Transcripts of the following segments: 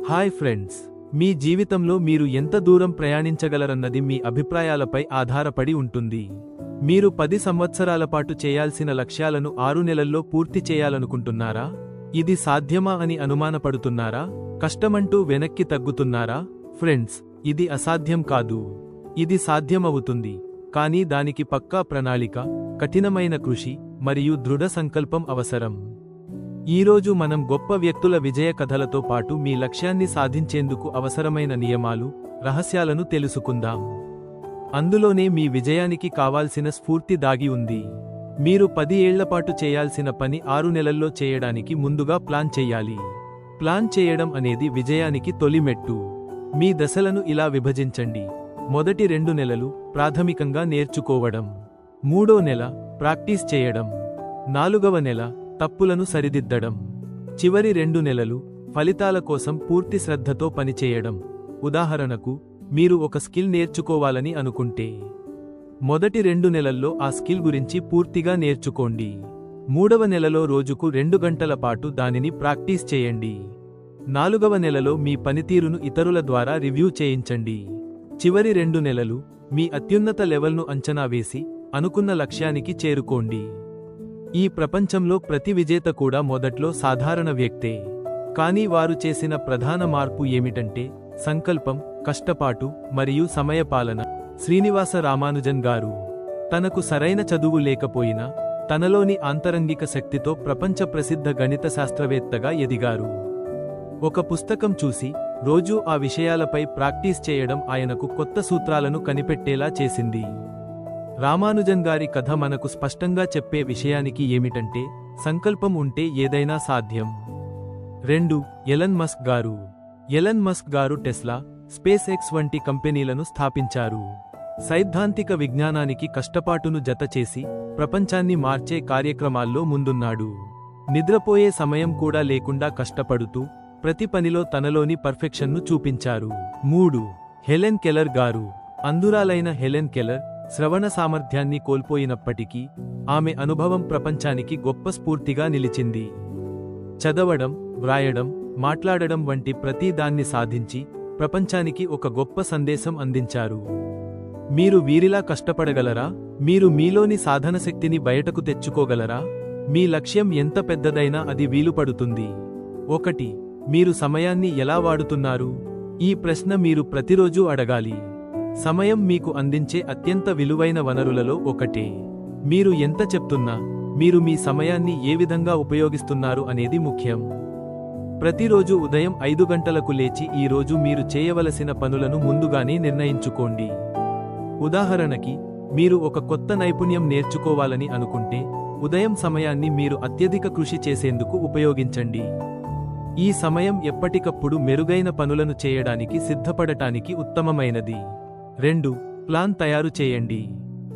Hi friends, మీ జీవితంలో మీరు ఎంత దూరం ప్రయాణించగలరన్నది మీ అభిప్రాయాలపై ఆధారపడి ఉంటుంది. మీరు 10 సంవత్సరాల పాటు చేయాల్సిన లక్ష్యాలను 6 నెలల్లో పూర్తి చేయాలనుకుంటున్నారా? ఇది సాధ్యమా అని అనుమానపడుతున్నారా? కష్టమంటూ వెనక్కి తగ్గుతున్నారా? ఫ్రెండ్స్, ఇది అసాధ్యం కాదు. ఇది సాధ్యమవుతుంది, కానీ దానికి పక్కా ప్రణాళిక, కఠినమైన కృషి మరియు దృఢ సంకల్పం అవసరం. ఈరోజు మనం గొప్ప వ్యక్తుల విజయ కథలతో పాటు మీ లక్ష్యాన్ని సాధించేందుకు అవసరమైన నియమాలు, రహస్యాలను తెలుసుకుందాం. అందులోనే మీ విజయానికి కావాల్సిన స్ఫూర్తి దాగి ఉంది. మీరు 10 ఏళ్లపాటు చేయాల్సిన పని 6 నెలల్లో చేయడానికి ముందుగా ప్లాన్ చెయ్యాలి. ప్లాన్ చేయడం అనేది విజయానికి తొలి మెట్టు. మీ దశలను ఇలా విభజించండి. మొదటి 2 నెలలు ప్రాథమికంగా నేర్చుకోవడం. 3వ నెల ప్రాక్టీస్ చేయడం. 4వ నెల తప్పులను సరిదిద్దడం. చివరి 2 నెలలు ఫలితాల కోసం పూర్తి శ్రద్ధతో పనిచేయడం. ఉదాహరణకు, మీరు ఒక స్కిల్ నేర్చుకోవాలని అనుకుంటే, మొదటి 2 నెలల్లో ఆ స్కిల్ గురించి పూర్తిగా నేర్చుకోండి. 3వ నెలలో రోజుకు 2 గంటల పాటు దానిని ప్రాక్టీస్ చేయండి. 4వ నెలలో మీ పనితీరును ఇతరుల ద్వారా రివ్యూ చేయించండి. చివరి 2 నెలలు మీ అత్యున్నత లెవెల్ను అంచనా వేసి అనుకున్న లక్ష్యానికి చేరుకోండి. ఈ ప్రపంచంలో ప్రతి విజేత కూడా మొదట్లో సాధారణ వ్యక్తే. కానీ వారు చేసిన ప్రధాన మార్పు ఏమిటంటే సంకల్పం, కష్టపాటు మరియు సమయపాలన. శ్రీనివాస రామానుజన్ గారు తనకు సరైన చదువు లేకపోయినా తనలోని ఆంతరంగిక శక్తితో ప్రపంచ ప్రసిద్ధ గణిత శాస్త్రవేత్తగా ఎదిగారు. ఒక పుస్తకం చూసి రోజూ ఆ విషయాలపై ప్రాక్టీస్ చేయడం ఆయనకు కొత్త సూత్రాలను కనిపెట్టేలా చేసింది. రామానుజన్ గారి కథ మనకు స్పష్టంగా చెప్పే విషయానికి ఏమిటంటే సంకల్పం ఉంటే ఏదైనా సాధ్యం. 2. ఎలన్ మస్క్ గారు. ఎలన్ మస్క్ గారు టెస్లా, స్పేస్ ఎక్స్ వంటి కంపెనీలను స్థాపించారు. సైద్ధాంతిక విజ్ఞానానికి కష్టపాటును జతచేసి ప్రపంచాన్ని మార్చే కార్యక్రమాల్లో ముందున్నాడు. నిద్రపోయే సమయం కూడా లేకుండా కష్టపడుతూ ప్రతి పనిలో తనలోని పర్ఫెక్షన్ను చూపించారు. 3. హెలెన్ కెల్లర్ గారు. అంధురాలైన హెలెన్ కెల్లర్ శ్రవణ సామర్థ్యాన్ని కోల్పోయినప్పటికీ ఆమె అనుభవం ప్రపంచానికి గొప్ప స్ఫూర్తిగా నిలిచింది. చదవడం, వ్రాయడం, మాట్లాడడం వంటి ప్రతి దాన్ని సాధించి ప్రపంచానికి ఒక గొప్ప సందేశం అందించారు. మీరు వీరిలా కష్టపడగలరా? మీరు మీలోని సాధనశక్తిని బయటకు తెచ్చుకోగలరా? మీ లక్ష్యం ఎంత పెద్దదైనా అది వీలుపడుతుంది. 1. మీరు సమయాన్ని ఎలా వాడుతున్నారు? ఈ ప్రశ్న మీరు ప్రతిరోజూ అడగాలి. సమయం మీకు అందించే అత్యంత విలువైన వనరులలో ఒకటే. మీరు ఎంత చెప్తున్నా, మీరు మీ సమయాన్ని ఏ విధంగా ఉపయోగిస్తున్నారు అనేది ముఖ్యం. ప్రతిరోజు ఉదయం 5 గంటలకు లేచి ఈ రోజు మీరు చేయవలసిన పనులను ముందుగానే నిర్ణయించుకోండి. ఉదాహరణకి, మీరు ఒక కొత్త నైపుణ్యం నేర్చుకోవాలని అనుకుంటే ఉదయం సమయాన్ని మీరు అత్యధిక కృషి చేసేందుకు ఉపయోగించండి. ఈ సమయం ఎప్పటికప్పుడు మెరుగైన పనులను చేయడానికి సిద్ధపడటానికి ఉత్తమమైనది. 2. ప్లాన్ తయారు చేయండి.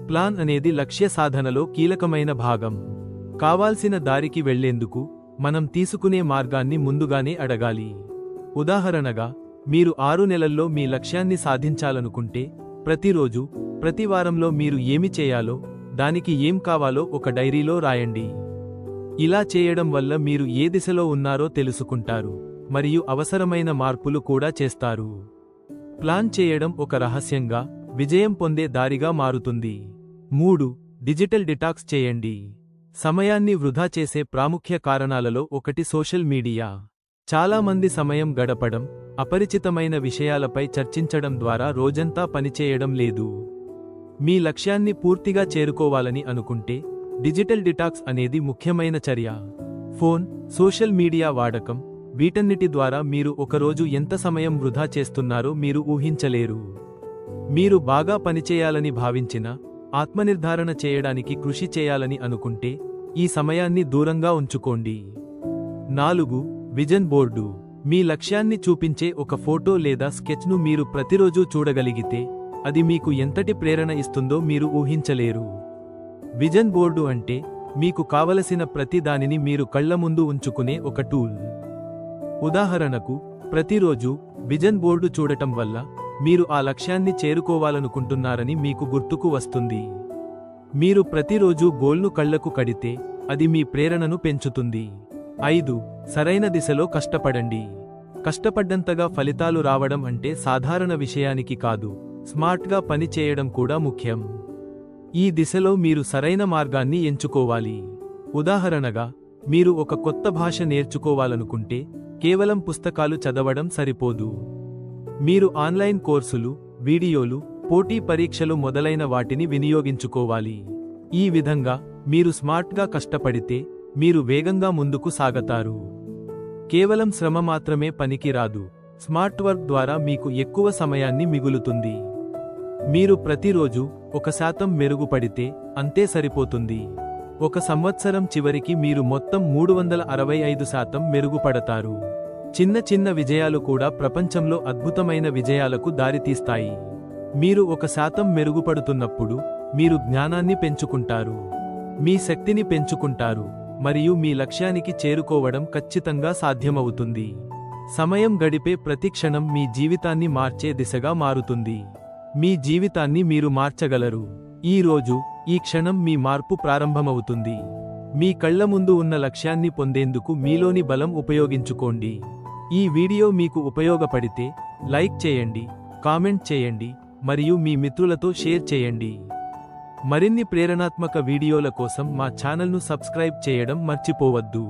ప్లాన్ అనేది లక్ష్య సాధనలో కీలకమైన భాగం. కావాల్సిన దారికి వెళ్లేందుకు మనం తీసుకునే మార్గాన్ని ముందుగానే అడగాలి. ఉదాహరణగా, మీరు 6 నెలల్లో మీ లక్ష్యాన్ని సాధించాలనుకుంటే ప్రతిరోజు, ప్రతి వారంలో మీరు ఏమి చేయాలో, దానికి ఏం కావాలో ఒక డైరీలో రాయండి. ఇలా చేయడం వల్ల మీరు ఏ దిశలో ఉన్నారో తెలుసుకుంటారు మరియు అవసరమైన మార్పులు కూడా చేస్తారు. ప్లాన్ చేయడం ఒక రహస్యంగా, విజయం పొందే దారిగా మారుతుంది. 3. డిజిటల్ డిటాక్స్ చేయండి. సమయాన్ని వృధా చేసే ప్రాముఖ్య కారణాలలో ఒకటి సోషల్ మీడియా. చాలా మంది సమయం గడపడం, అపరిచితమైన విషయాలపై చర్చించడం ద్వారా రోజంతా పనిచేయడం లేదు. మీ లక్ష్యాన్ని పూర్తిగా చేరుకోవాలని అనుకుంటే డిజిటల్ డిటాక్స్ అనేది ముఖ్యమైన చర్య. ఫోన్, సోషల్ మీడియా వాడకం, వీటన్నిటి ద్వారా మీరు ఒకరోజు ఎంత సమయం వృధా చేస్తున్నారో మీరు ఊహించలేరు. మీరు బాగా పనిచేయాలని భావించినా, ఆత్మనిర్ధారణ చేయడానికి కృషి చేయాలని అనుకుంటే ఈ సమయాన్ని దూరంగా ఉంచుకోండి. 4. Vision board. మీ లక్ష్యాన్ని చూపించే ఒక ఫోటో లేదా స్కెచ్ను మీరు ప్రతిరోజూ చూడగలిగితే అది మీకు ఎంతటి ప్రేరణ ఇస్తుందో మీరు ఊహించలేరు. విజన్ బోర్డు అంటే మీకు కావలసిన ప్రతి దానిని మీరు కళ్ల ముందు ఉంచుకునే ఒక టూల్. ఉదాహరణకు, ప్రతిరోజు విజన్ బోర్డు చూడటం వల్ల మీరు ఆ లక్ష్యాన్ని చేరుకోవాలనుకుంటున్నారని మీకు గుర్తుకు వస్తుంది. మీరు ప్రతిరోజు గోల్ను కళ్లకు కడితే అది మీ ప్రేరణను పెంచుతుంది. 5. సరైన దిశలో కష్టపడండి. కష్టపడ్డంతగా ఫలితాలు రావడం అంటే సాధారణ విషయానికి కాదు, స్మార్ట్గా పని చేయడం కూడా ముఖ్యం. ఈ దిశలో మీరు సరైన మార్గాన్ని ఎంచుకోవాలి. ఉదాహరణగా, మీరు ఒక కొత్త భాష నేర్చుకోవాలనుకుంటే కేవలం పుస్తకాలు చదవడం సరిపోదు. మీరు ఆన్లైన్ కోర్సులు, వీడియోలు, పోటీ పరీక్షలు మొదలైన వాటిని వినియోగించుకోవాలి. ఈ విధంగా మీరు స్మార్ట్గా కష్టపడితే మీరు వేగంగా ముందుకు సాగతారు. కేవలం శ్రమ మాత్రమే పనికి రాదు. స్మార్ట్ వర్క్ ద్వారా మీకు ఎక్కువ సమయాన్ని మిగులుతుంది. మీరు ప్రతిరోజు 1% మెరుగుపడితే అంతే సరిపోతుంది. 1 సంవత్సరం చివరికి మీరు మొత్తం 365% మెరుగుపడతారు. చిన్న చిన్న విజయాలు కూడా ప్రపంచంలో అద్భుతమైన విజయాలకు దారితీస్తాయి. మీరు 1% మెరుగుపడుతున్నప్పుడు మీరు జ్ఞానాన్ని పెంచుకుంటారు, మీ శక్తిని పెంచుకుంటారు, మరియు మీ లక్ష్యానికి చేరుకోవడం ఖచ్చితంగా సాధ్యమవుతుంది. సమయం గడిపే ప్రతి క్షణం మీ జీవితాన్ని మార్చే దిశగా మారుతుంది. మీ జీవితాన్ని మీరు మార్చగలరు. ఈ రోజు, ఈ క్షణం మీ మార్పు ప్రారంభమవుతుంది. మీ కళ్ల ముందు ఉన్న లక్ష్యాన్ని పొందేందుకు మీలోని బలం ఉపయోగించుకోండి. ఈ వీడియో మీకు ఉపయోగపడితే లైక్ చేయండి, కామెంట్ చేయండి, మరియు మీ మిత్రులతో షేర్ చేయండి. మరిన్ని ప్రేరణాత్మక వీడియోల కోసం మా ఛానల్ను సబ్స్క్రైబ్ చేయడం మర్చిపోవద్దు.